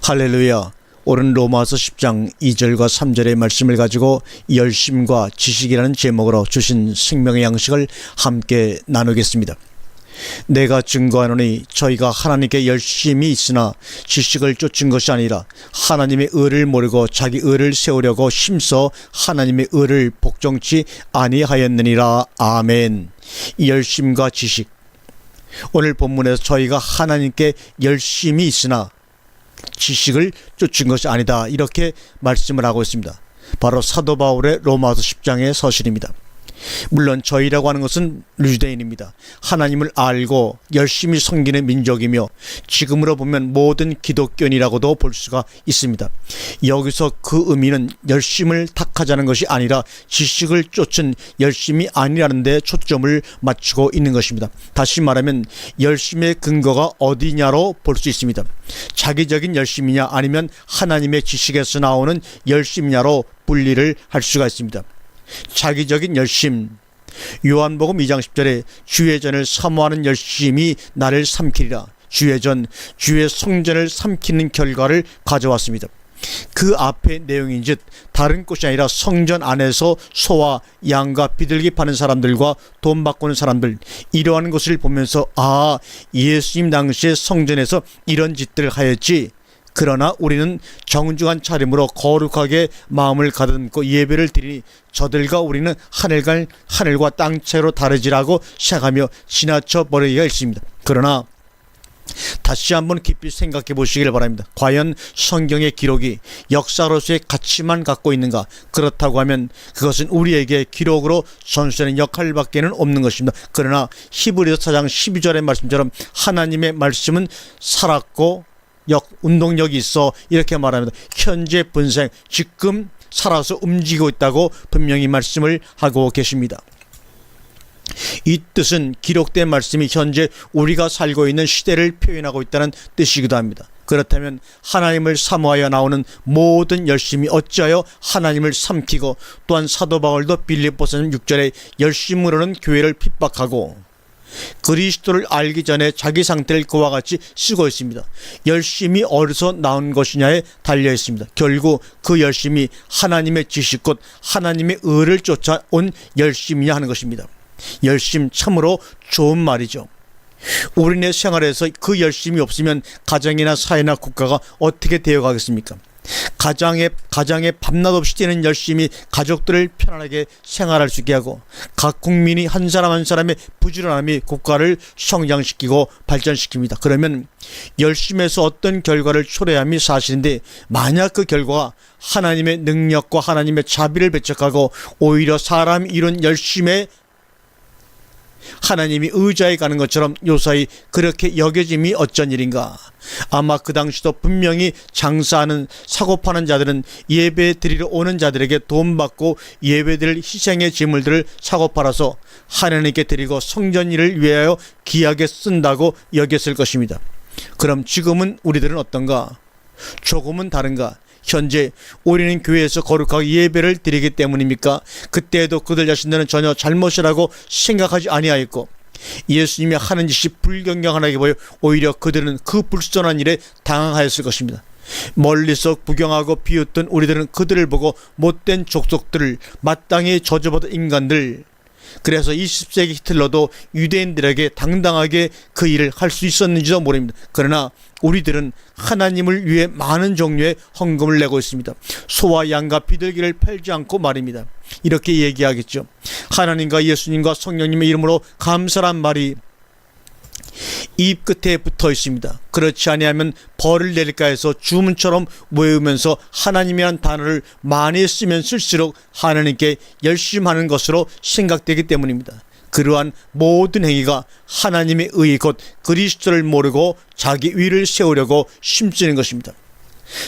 할렐루야. 오늘 로마서 10장 2절과 3절의 말씀을 가지고 열심과 지식이라는 제목으로 주신 생명의 양식을 함께 나누겠습니다. 내가 증거하노니 저희가 하나님께 열심이 있으나 지식을 쫓은 것이 아니라 하나님의 의를 모르고 자기 의를 세우려고 힘써 하나님의 의를 복종치 아니하였느니라. 아멘. 열심과 지식. 오늘 본문에서 저희가 하나님께 열심이 있으나 지식을 쫓은 것이 아니다, 이렇게 말씀을 하고 있습니다. 바로 사도 바울의 로마서 10장의 서신입니다. 물론 저희라고 하는 것은 유대인입니다. 하나님을 알고 열심히 섬기는 민족이며 지금으로 보면 모든 기독교인이라고도 볼 수가 있습니다. 여기서 그 의미는 열심을 탁하자는 것이 아니라 지식을 쫓은 열심이 아니라는 데 초점을 맞추고 있는 것입니다. 다시 말하면 열심의 근거가 어디냐로 볼 수 있습니다. 자기적인 열심이냐 아니면 하나님의 지식에서 나오는 열심이냐로 분리를 할 수가 있습니다. 자기적인 열심, 요한복음 2장 10절에 주의 전을 사모하는 열심이 나를 삼키리라. 주의 전, 주의 성전을 삼키는 결과를 가져왔습니다. 그 앞의 내용인즉 다른 곳이 아니라 성전 안에서 소와 양과 비둘기 파는 사람들과 돈 바꾸는 사람들, 이러한 것을 보면서 예수님 당시에 성전에서 이런 짓들을 하였지, 그러나 우리는 정중한 차림으로 거룩하게 마음을 가다듬고 예배를 드리니 저들과 우리는 하늘과 땅채로 다르지라고 생각하며 지나쳐 버리기가 있습니다. 그러나 다시 한번 깊이 생각해 보시길 바랍니다. 과연 성경의 기록이 역사로서의 가치만 갖고 있는가? 그렇다고 하면 그것은 우리에게 기록으로 전수되는 역할밖에는 없는 것입니다. 그러나 히브리서 4장 12절의 말씀처럼 하나님의 말씀은 살았고 운동력이 있어, 이렇게 말합니다. 현재 분생, 지금 살아서 움직이고 있다고 분명히 말씀을 하고 계십니다. 이 뜻은 기록된 말씀이 현재 우리가 살고 있는 시대를 표현하고 있다는 뜻이기도 합니다. 그렇다면 하나님을 사모하여 나오는 모든 열심이 어찌하여 하나님을 삼키고, 또한 사도 바울도 빌립보서 6절에 열심으로는 교회를 핍박하고 그리스도를 알기 전에 자기 상태를 그와 같이 쓰고 있습니다. 열심이 어디서 나온 것이냐에 달려 있습니다. 결국 그 열심이 하나님의 지식 곧 하나님의 의를 쫓아온 열심이냐 하는 것입니다. 열심, 참으로 좋은 말이죠. 우리네 생활에서 그 열심이 없으면 가정이나 사회나 국가가 어떻게 되어가겠습니까? 가장에 밤낮 없이 뛰는 열심히 가족들을 편안하게 생활할 수 있게 하고, 각 국민이 한 사람 한 사람의 부지런함이 국가를 성장시키고 발전시킵니다. 그러면 열심에서 어떤 결과를 초래함이 사실인데, 만약 그 결과가 하나님의 능력과 하나님의 자비를 배척하고 오히려 사람이 이룬 열심에 하나님이 의자에 가는 것처럼 요사이 그렇게 여겨짐이 어쩐 일인가? 아마 그 당시도 분명히 장사하는, 사고 파는 자들은 예배 드리러 오는 자들에게 돈 받고 예배드릴 희생의 제물들을 사고 팔아서 하나님께 드리고 성전 일을 위하여 귀하게 쓴다고 여겼을 것입니다. 그럼 지금은 우리들은 어떤가? 조금은 다른가? 현재 우리는 교회에서 거룩하게 예배를 드리기 때문입니까? 그때에도 그들 자신들은 전혀 잘못이라고 생각하지 아니하였고, 예수님이 하는 짓이 불경경하게 보여 오히려 그들은 그 불순한 일에 당황하였을 것입니다. 멀리서 구경하고 비웃던 우리들은 그들을 보고 못된 족속들을, 마땅히 저주받은 인간들, 그래서 20세기 히틀러도 유대인들에게 당당하게 그 일을 할 수 있었는지도 모릅니다. 그러나 우리들은 하나님을 위해 많은 종류의 헌금을 내고 있습니다. 소와 양과 비둘기를 팔지 않고 말입니다. 이렇게 얘기하겠죠. 하나님과 예수님과 성령님의 이름으로 감사란 말이 입 끝에 붙어 있습니다. 그렇지 아니하면 벌을 내릴까 해서 주문처럼 외우면서 하나님이란 단어를 많이 쓰면 쓸수록 하나님께 열심하는 것으로 생각되기 때문입니다. 그러한 모든 행위가 하나님의 의 곧 그리스도를 모르고 자기 위를 세우려고 힘쓰는 것입니다.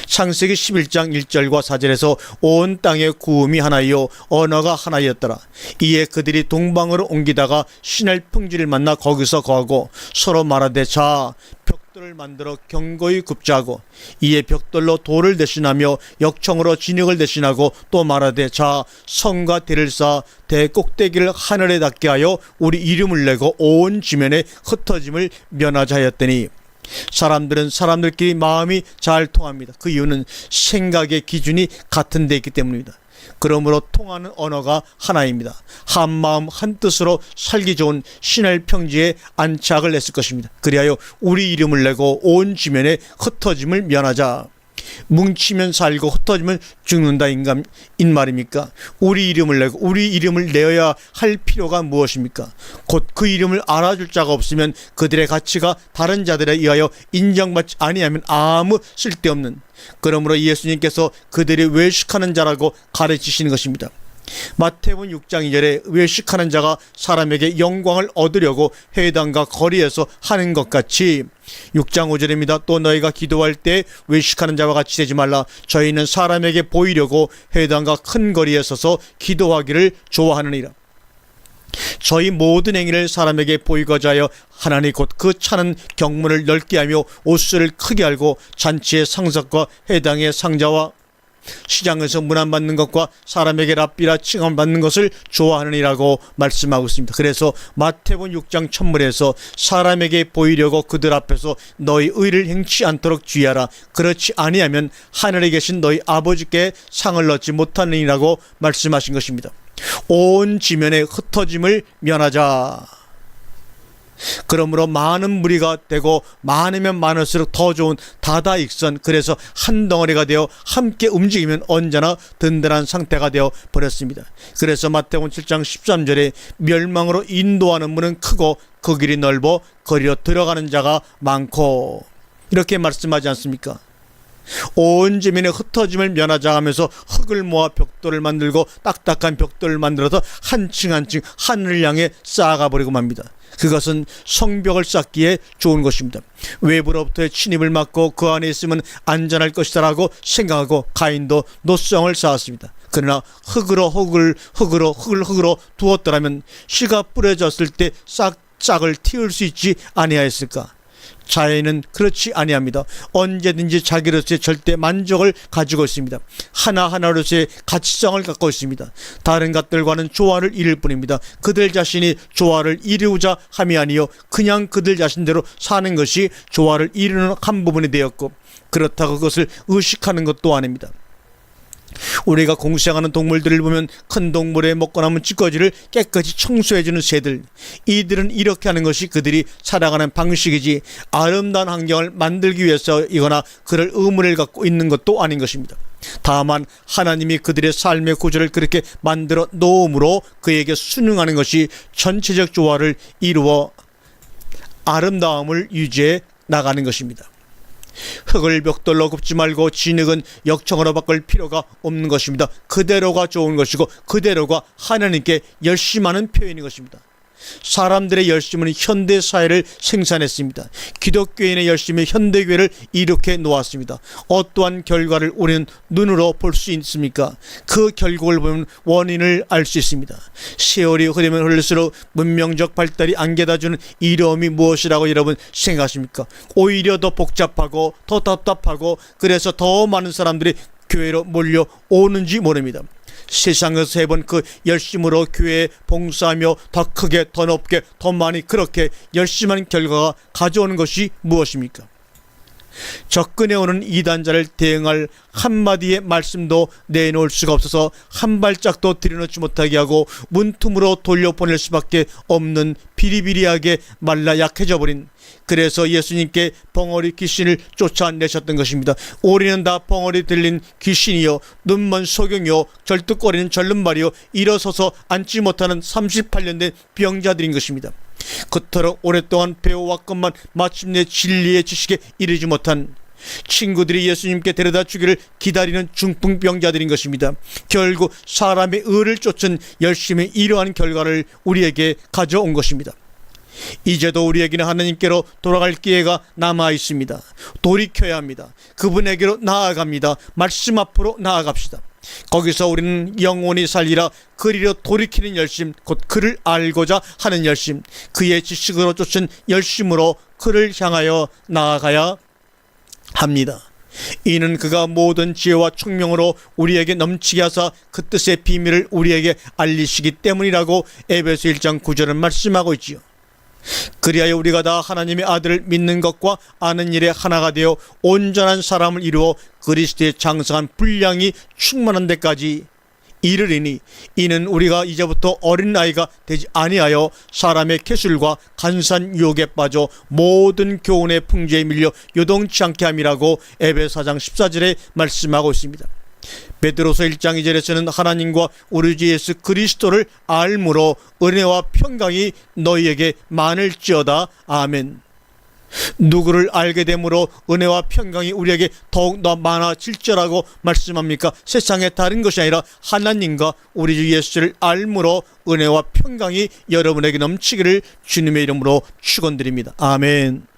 창세기 11장 1절과 4절에서 온 땅의 구음이 하나이요 언어가 하나였더라. 이에 그들이 동방으로 옮기다가 시낼 평지를 만나 거기서 거하고 서로 말하되 자 벽돌을 만들어 견고히 굽자고, 이에 벽돌로 돌을 대신하며 역청으로 진흙을 대신하고 또 말하되 자 성과 대를 쌓아 대 꼭대기를 하늘에 닿게 하여 우리 이름을 내고 온 지면에 흩어짐을 면하자 하였더니, 사람들은 사람들끼리 마음이 잘 통합니다. 그 이유는 생각의 기준이 같은 데 있기 때문입니다. 그러므로 통하는 언어가 하나입니다. 한 마음 한 뜻으로 살기 좋은 신할 평지에 안착을 했을 것입니다. 그리하여 우리 이름을 내고 온 지면에 흩어짐을 면하자. 뭉치면 살고 흩어지면 죽는다 인 말입니까? 우리 이름을 내고 우리 이름을 내어야 할 필요가 무엇입니까? 곧 그 이름을 알아줄 자가 없으면 그들의 가치가 다른 자들에 의하여 인정받지 아니하면 아무 쓸데없는, 그러므로 예수님께서 그들이 외식하는 자라고 가르치시는 것입니다. 마태복음 6장 2절에 외식하는 자가 사람에게 영광을 얻으려고 회당과 거리에서 하는 것 같이 6장 5절입니다. 또 너희가 기도할 때 외식하는 자와 같이 되지 말라. 저희는 사람에게 보이려고 회당과 큰 거리에 서서 기도하기를 좋아하느니라. 저희 모든 행위를 사람에게 보이고자 하여 하나니 곧 그 차는 경문을 넓게 하며 옷수를 크게 알고 잔치의 상석과 회당의 상자와 시장에서 문안받는 것과 사람에게 랍비라 칭함받는 것을 좋아하느니라고 말씀하고 있습니다. 그래서 마태복음 6장 첫문에서 사람에게 보이려고 그들 앞에서 너희 의를 행치 않도록 주의하라. 그렇지 아니하면 하늘에 계신 너희 아버지께 상을 얻지 못하느니라고 말씀하신 것입니다. 온 지면에 흩어짐을 면하자. 그러므로 많은 무리가 되고 많으면 많을수록 더 좋은 다다익선, 그래서 한 덩어리가 되어 함께 움직이면 언제나 든든한 상태가 되어 버렸습니다. 그래서 마태복음 7장 13절에 멸망으로 인도하는 문은 크고 그 길이 넓어 거리로 들어가는 자가 많고, 이렇게 말씀하지 않습니까? 온 지면에 흩어짐을 면하자 하면서 흙을 모아 벽돌을 만들고 딱딱한 벽돌을 만들어서 한 층 한 층 하늘을 향해 쌓아가 버리고 맙니다. 그것은 성벽을 쌓기에 좋은 것입니다. 외부로부터의 침입을 막고 그 안에 있으면 안전할 것이다라고 생각하고 가인도 노성을 쌓았습니다. 그러나 흙으로 두었더라면 씨가 뿌려졌을 때 싹을 틔울 수 있지 아니하였을까? 자연은 그렇지 아니합니다. 언제든지 자기로서의 절대 만족을 가지고 있습니다. 하나하나로서의 가치성을 갖고 있습니다. 다른 것들과는 조화를 이룰 뿐입니다. 그들 자신이 조화를 이루자 함이 아니요 그냥 그들 자신대로 사는 것이 조화를 이루는 한 부분이 되었고, 그렇다고 그것을 의식하는 것도 아닙니다. 우리가 공생하는 동물들을 보면 큰 동물의 먹고 남은 찌꺼기를 깨끗이 청소해주는 새들, 이들은 이렇게 하는 것이 그들이 살아가는 방식이지 아름다운 환경을 만들기 위해서이거나 그럴 의무를 갖고 있는 것도 아닌 것입니다. 다만 하나님이 그들의 삶의 구조를 그렇게 만들어 놓음으로 그에게 순응하는 것이 전체적 조화를 이루어 아름다움을 유지해 나가는 것입니다. 흙을 벽돌로 굽지 말고 진흙은 역청으로 바꿀 필요가 없는 것입니다. 그대로가 좋은 것이고 그대로가 하나님께 열심하는 표현인 것입니다. 사람들의 열심은 현대사회를 생산했습니다. 기독교인의 열심이 현대교회를 이렇게 놓았습니다. 어떠한 결과를 우리는 눈으로 볼 수 있습니까? 그 결국을 보면 원인을 알 수 있습니다. 세월이 흐르면 흐를수록 문명적 발달이 안겨다주는 이로움이 무엇이라고 여러분 생각하십니까? 오히려 더 복잡하고 더 답답하고, 그래서 더 많은 사람들이 교회로 몰려오는지 모릅니다. 세상에서 해본 그 열심으로 교회에 봉사하며 더 크게 더 높게 더 많이 그렇게 열심한 결과가 가져오는 것이 무엇입니까? 접근해오는 이단자를 대응할 한마디의 말씀도 내놓을 수가 없어서 한 발짝도 들여놓지 못하게 하고 문틈으로 돌려보낼 수밖에 없는 비리비리하게 말라 약해져 버린, 그래서 예수님께 벙어리 귀신을 쫓아내셨던 것입니다. 우리는 다 벙어리 들린 귀신이요 눈먼 소경이요 절뚝거리는 절름발이요 일어서서 앉지 못하는 38년 된 병자들인 것입니다. 그토록 오랫동안 배워왔건만 마침내 진리의 지식에 이르지 못한 친구들이 예수님께 데려다 주기를 기다리는 중풍병자들인 것입니다. 결국 사람의 의를 쫓은 열심히 이러한 결과를 우리에게 가져온 것입니다. 이제도 우리에게는 하나님께로 돌아갈 기회가 남아 있습니다. 돌이켜야 합니다. 그분에게로 나아갑니다. 말씀 앞으로 나아갑시다. 거기서 우리는 영원히 살리라 그리로 돌이키는 열심, 곧 그를 알고자 하는 열심, 그의 지식으로 쫓은 열심으로 그를 향하여 나아가야 합니다. 이는 그가 모든 지혜와 총명으로 우리에게 넘치게 하사 그 뜻의 비밀을 우리에게 알리시기 때문이라고 에베소 1장 9절은 말씀하고 있지요. 그리하여 우리가 다 하나님의 아들을 믿는 것과 아는 일에 하나가 되어 온전한 사람을 이루어 그리스도의 장성한 분량이 충만한 데까지 이르리니, 이는 우리가 이제부터 어린아이가 되지 아니하여 사람의 계술과 간산 유혹에 빠져 모든 교훈의 풍조에 밀려 요동치 않게 함이라고 에베소 4장 14절에 말씀하고 있습니다. 베드로서 1장 2절에서는 하나님과 우리 주 예수 그리스도를 알므로 은혜와 평강이 너희에게 많을지어다. 아멘. 누구를 알게 되므로 은혜와 평강이 우리에게 더욱더 많아질지라고 말씀합니까? 세상에 다른 것이 아니라 하나님과 우리 주 예수를 알므로 은혜와 평강이 여러분에게 넘치기를 주님의 이름으로 축원드립니다. 아멘.